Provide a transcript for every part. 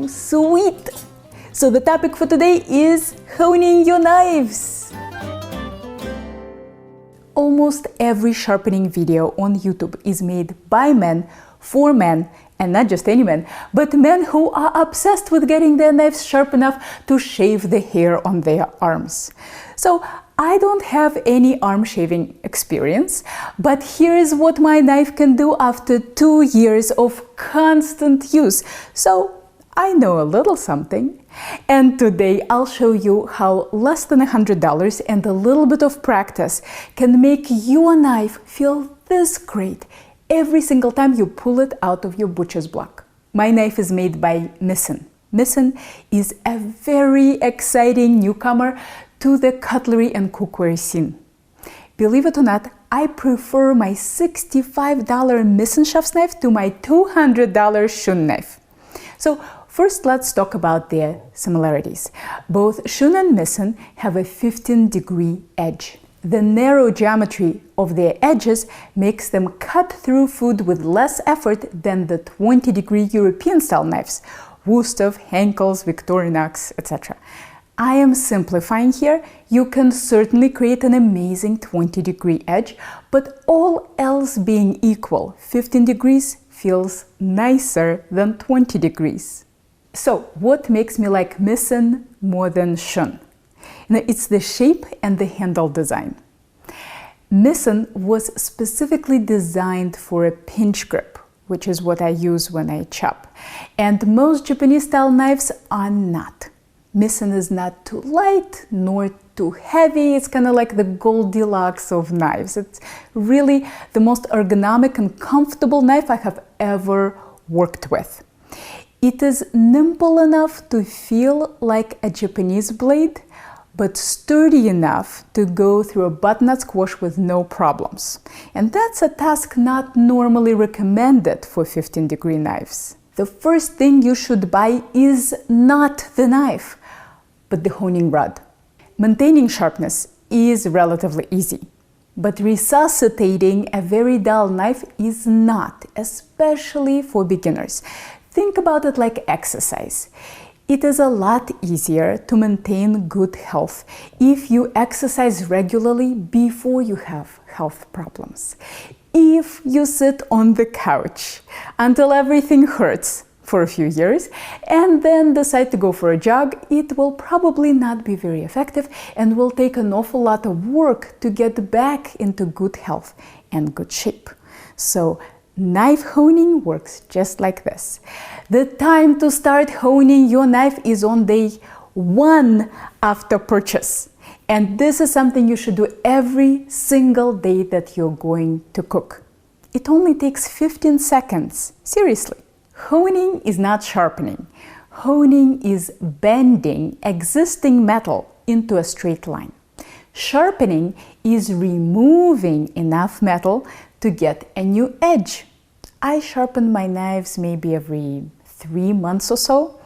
so sweet. So the topic for today is honing your knives. Almost every sharpening video on YouTube is made by men, for men, and not just any men, but men who are obsessed with getting their knives sharp enough to shave the hair on their arms. So I don't have any arm shaving experience, but here is what my knife can do after 2 years of constant use. So I know a little something. And today I'll show you how less than $100 and a little bit of practice can make your knife feel this great every single time you pull it out of your butcher's block. My knife is made by Misen. Misen is a very exciting newcomer to the cutlery and cookware scene. Believe it or not, I prefer my $65 Misen chef's knife to my $200 Shun knife. So first, let's talk about their similarities. Both Shun and Misen have a 15-degree edge. The narrow geometry of their edges makes them cut through food with less effort than the 20-degree European-style knives, Wusthof, Henkel's, Victorinox, etc. I am simplifying here. You can certainly create an amazing 20-degree edge, but all else being equal, 15 degrees feels nicer than 20 degrees. So what makes me like Misen more than Shun? It's the shape and the handle design. Misen was specifically designed for a pinch grip, which is what I use when I chop. And most Japanese-style knives are not. Misen is not too light nor too heavy. It's kind of like the Goldilocks of knives. It's really the most ergonomic and comfortable knife I have ever worked with. It is nimble enough to feel like a Japanese blade, but sturdy enough to go through a butternut squash with no problems. And that's a task not normally recommended for 15-degree knives. The first thing you should buy is not the knife, but the honing rod. Maintaining sharpness is relatively easy, but resuscitating a very dull knife is not, especially for beginners. Think about it like exercise. It is a lot easier to maintain good health if you exercise regularly before you have health problems. If you sit on the couch until everything hurts for a few years and then decide to go for a jog, it will probably not be very effective and will take an awful lot of work to get back into good health and good shape. So knife honing works just like this. The time to start honing your knife is on day 1 after purchase. And this is something you should do every single day that you're going to cook. It only takes 15 seconds. Seriously. Honing is not sharpening. Honing is bending existing metal into a straight line. Sharpening is removing enough metal to get a new edge. I sharpen my knives maybe every 3 months or so.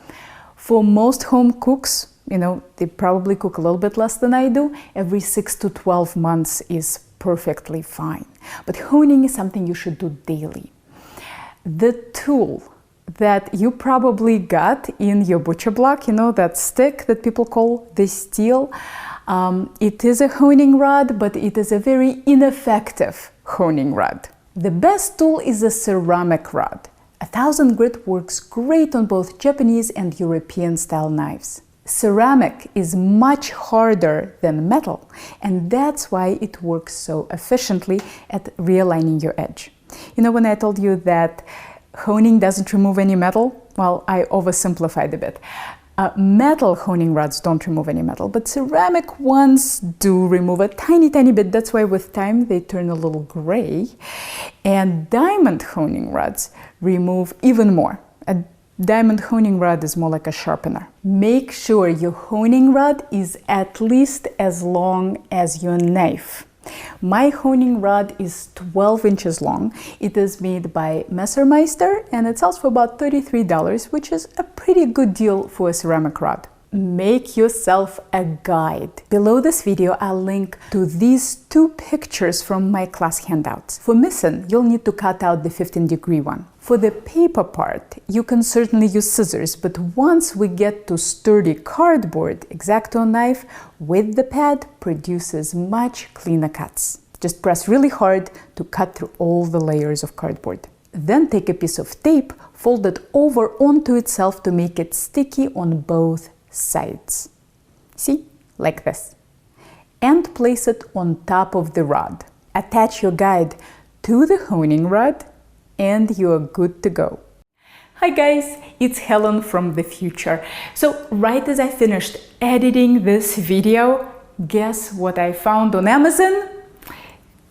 For most home cooks, they probably cook a little bit less than I do. Every 6 to 12 months is perfectly fine. But honing is something you should do daily. The tool that you probably got in your butcher block, that stick that people call the steel, it is a honing rod, but it is a very ineffective honing rod. The best tool is a ceramic rod. 1000 grit works great on both Japanese and European style knives. Ceramic is much harder than metal, and that's why it works so efficiently at realigning your edge. When I told you that honing doesn't remove any metal, well, I oversimplified a bit. Metal honing rods don't remove any metal, but ceramic ones do remove a tiny bit. That's why with time they turn a little gray. And diamond honing rods remove even more. A diamond honing rod is more like a sharpener. Make sure your honing rod is at least as long as your knife. My honing rod is 12 inches long. It is made by Messermeister and it sells for about $33, which is a pretty good deal for a ceramic rod. Make yourself a guide. Below this video, I'll link to these 2 pictures from my class handouts. For Misen, you'll need to cut out the 15-degree one. For the paper part, you can certainly use scissors, but once we get to sturdy cardboard, X-Acto knife with the pad produces much cleaner cuts. Just press really hard to cut through all the layers of cardboard. Then take a piece of tape, fold it over onto itself to make it sticky on both sides. See? Like this. And place it on top of the rod. Attach your guide to the honing rod and you're good to go. Hi guys, it's Helen from the future. So right as I finished editing this video, guess what I found on Amazon?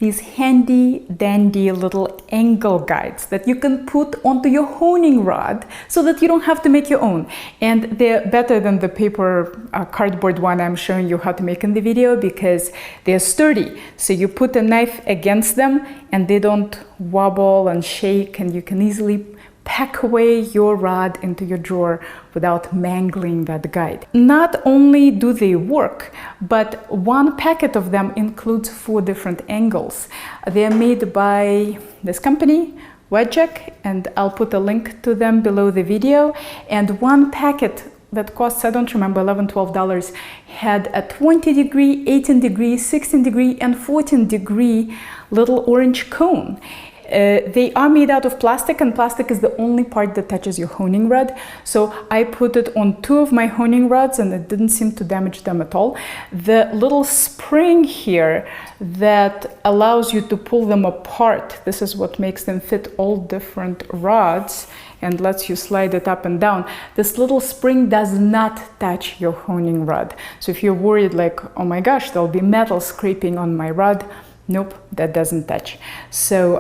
These handy dandy little angle guides that you can put onto your honing rod so that you don't have to make your own. And they're better than the paper cardboard one I'm showing you how to make in the video because they're sturdy. So you put a knife against them and they don't wobble and shake, and you can easily pack away your rod into your drawer without mangling that guide. Not only do they work, but one packet of them includes 4 different angles. They're made by this company, QqjtJJ, and I'll put a link to them below the video. And one packet that costs, I don't remember, $11, $12, had a 20-degree, 18-degree, 16-degree, and 14-degree little orange cone. They are made out of plastic, and plastic is the only part that touches your honing rod. So I put it on 2 of my honing rods and it didn't seem to damage them at all. The little spring here that allows you to pull them apart, this is what makes them fit all different rods and lets you slide it up and down. This little spring does not touch your honing rod. So if you're worried like, oh my gosh, there'll be metal scraping on my rod, nope, that doesn't touch. So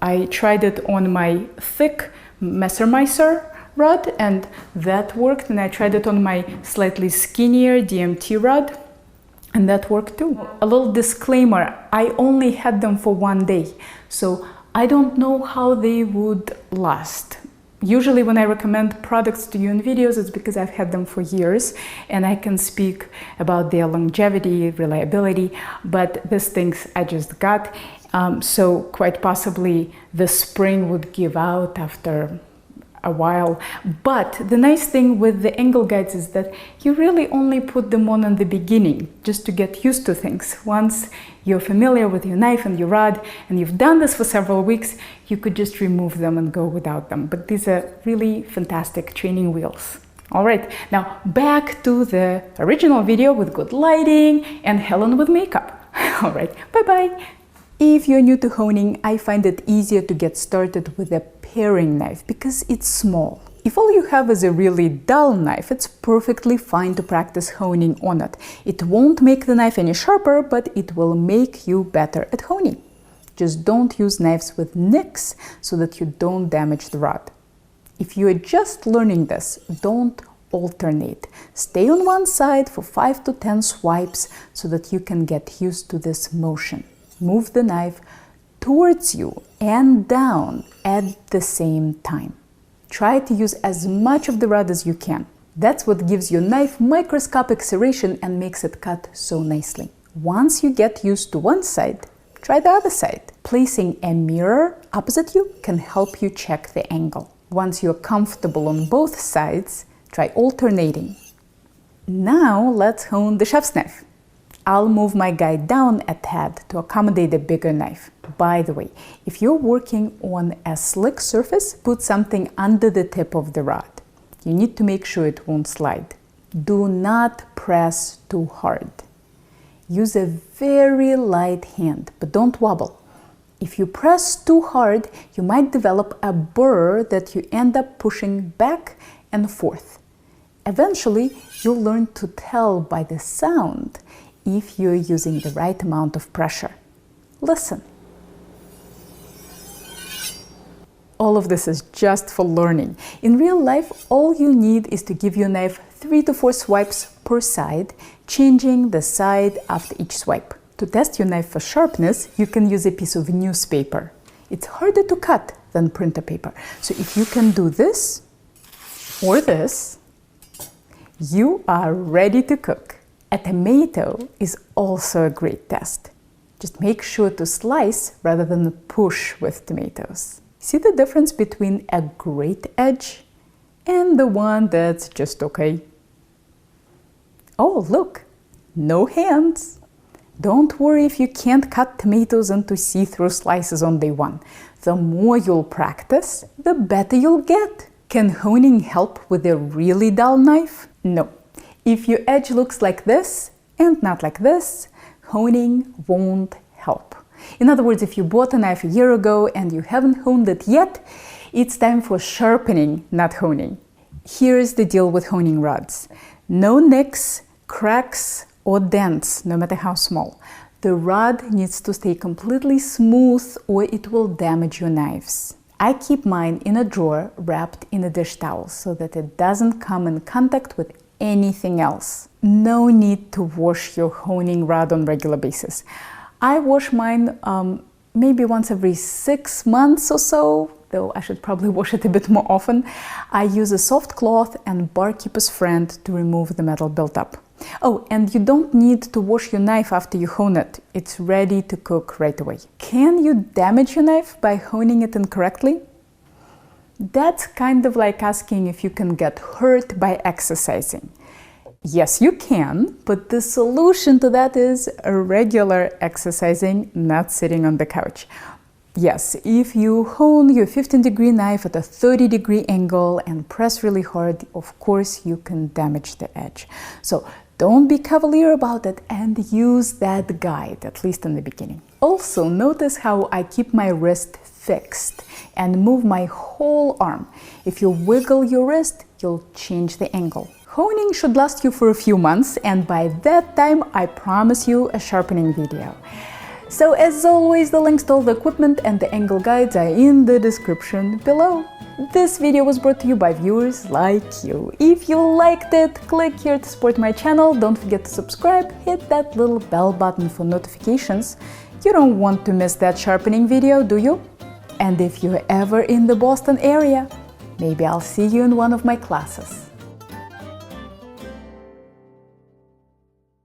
I tried it on my thick Messermeister rod and that worked, and I tried it on my slightly skinnier DMT rod and that worked too. A little disclaimer, I only had them for 1 day, so I don't know how they would last. Usually when I recommend products to you in videos, it's because I've had them for years and I can speak about their longevity, reliability, but these things I just got. So quite possibly the spring would give out after a while. But the nice thing with the angle guides is that you really only put them on in the beginning, just to get used to things. Once you're familiar with your knife and your rod, and you've done this for several weeks, you could just remove them and go without them. But these are really fantastic training wheels. All right, now back to the original video with good lighting and Helen with makeup. All right, bye-bye. If you're new to honing, I find it easier to get started with a paring knife because it's small. If all you have is a really dull knife, it's perfectly fine to practice honing on it. It won't make the knife any sharper, but it will make you better at honing. Just don't use knives with nicks so that you don't damage the rod. If you are just learning this, don't alternate. Stay on one side for 5 to 10 swipes so that you can get used to this motion. Move the knife towards you and down at the same time. Try to use as much of the rod as you can. That's what gives your knife microscopic serration and makes it cut so nicely. Once you get used to one side, try the other side. Placing a mirror opposite you can help you check the angle. Once you're comfortable on both sides, try alternating. Now let's hone the chef's knife. I'll move my guide down a tad to accommodate a bigger knife. By the way, if you're working on a slick surface, put something under the tip of the rod. You need to make sure it won't slide. Do not press too hard. Use a very light hand, but don't wobble. If you press too hard, you might develop a burr that you end up pushing back and forth. Eventually, you'll learn to tell by the sound if you're using the right amount of pressure. Listen. All of this is just for learning. In real life, all you need is to give your knife 3 to 4 swipes per side, changing the side after each swipe. To test your knife for sharpness, you can use a piece of newspaper. It's harder to cut than printer paper. So if you can do this or this, You are ready to cook. A tomato is also a great test. Just make sure to slice rather than push with tomatoes. See the difference between a great edge and the one that's just okay? Oh, look, no hands. Don't worry if you can't cut tomatoes into see-through slices on day one. The more you'll practice, the better you'll get. Can honing help with a really dull knife? No. If your edge looks like this and not like this, honing won't help. In other words, if you bought a knife a year ago and you haven't honed it yet, it's time for sharpening, not honing. Here's the deal with honing rods. No nicks, cracks, or dents, no matter how small. The rod needs to stay completely smooth or it will damage your knives. I keep mine in a drawer wrapped in a dish towel so that it doesn't come in contact with anything else. No need to wash your honing rod on a regular basis. I wash mine maybe once every 6 months or so, though I should probably wash it a bit more often. I use a soft cloth and barkeeper's friend to remove the metal buildup. Oh, and you don't need to wash your knife after you hone it. It's ready to cook right away. Can you damage your knife by honing it incorrectly? That's kind of like asking if you can get hurt by exercising. Yes, you can, but the solution to that is regular exercising, not sitting on the couch. Yes, if you hone your 15-degree knife at a 30-degree angle and press really hard, of course you can damage the edge. So don't be cavalier about it and use that guide, at least in the beginning. Also, notice how I keep my wrist fixed and move my whole arm. If you wiggle your wrist, you'll change the angle. Honing should last you for a few months, and by that time, I promise you a sharpening video. So as always, the links to all the equipment and the angle guides are in the description below. This video was brought to you by viewers like you. If you liked it, click here to support my channel. Don't forget to subscribe, hit that little bell button for notifications. You don't want to miss that sharpening video, do you? And if you're ever in the Boston area, maybe I'll see you in one of my classes.